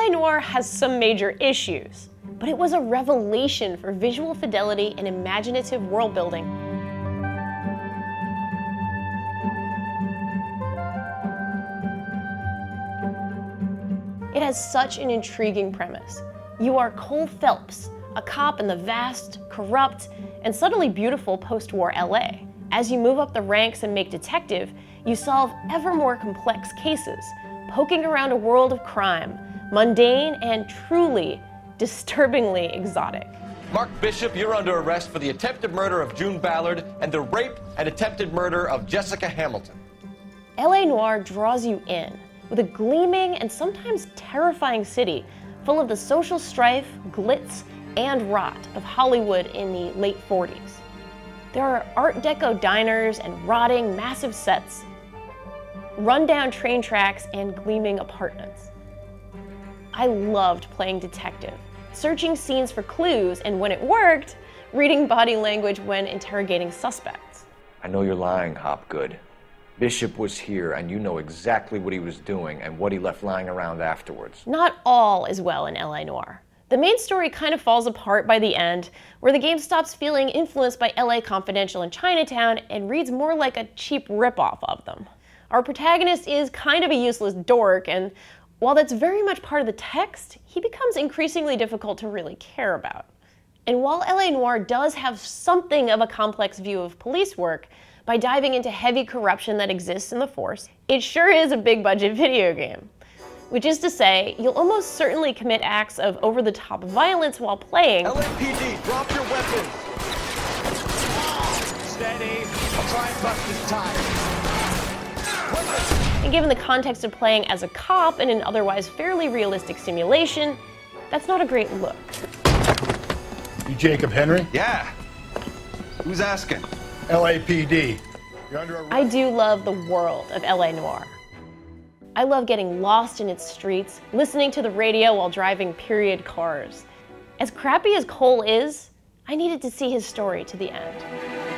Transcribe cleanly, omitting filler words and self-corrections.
LA Noire has some major issues, but it was a revelation for visual fidelity and imaginative world building. It has such an intriguing premise. You are Cole Phelps, a cop in the vast, corrupt, and subtly beautiful post-war LA. As you move up the ranks and make detective, you solve ever more complex cases, poking around a world of crime, mundane and truly disturbingly exotic. Mark Bishop, you're under arrest for the attempted murder of June Ballard and the rape and attempted murder of Jessica Hamilton. LA Noire draws you in with a gleaming and sometimes terrifying city full of the social strife, glitz, and rot of Hollywood in the late 40s. There are Art Deco diners and rotting, massive sets, rundown train tracks, and gleaming apartments. I loved playing detective, searching scenes for clues, and when it worked, reading body language when interrogating suspects. I know you're lying, Hopgood. Bishop was here, and you know exactly what he was doing and what he left lying around afterwards. Not all is well in LA Noire. The main story kind of falls apart by the end, where the game stops feeling influenced by LA Confidential and Chinatown and reads more like a cheap ripoff of them. Our protagonist is kind of a useless dork, and while that's very much part of the text, he becomes increasingly difficult to really care about. And while LA Noire does have something of a complex view of police work, by diving into heavy corruption that exists in the force, it sure is a big-budget video game. Which is to say, you'll almost certainly commit acts of over-the-top violence while playing. LAPD, drop your weapons! Steady, I'll try and bust this tire. And given the context of playing as a cop in an otherwise fairly realistic simulation, that's not a great look. You Jacob Henry? Yeah. Who's asking? LAPD. You're under arrest. I do love the world of LA Noire. I love getting lost in its streets, listening to the radio while driving period cars. As crappy as Cole is, I needed to see his story to the end.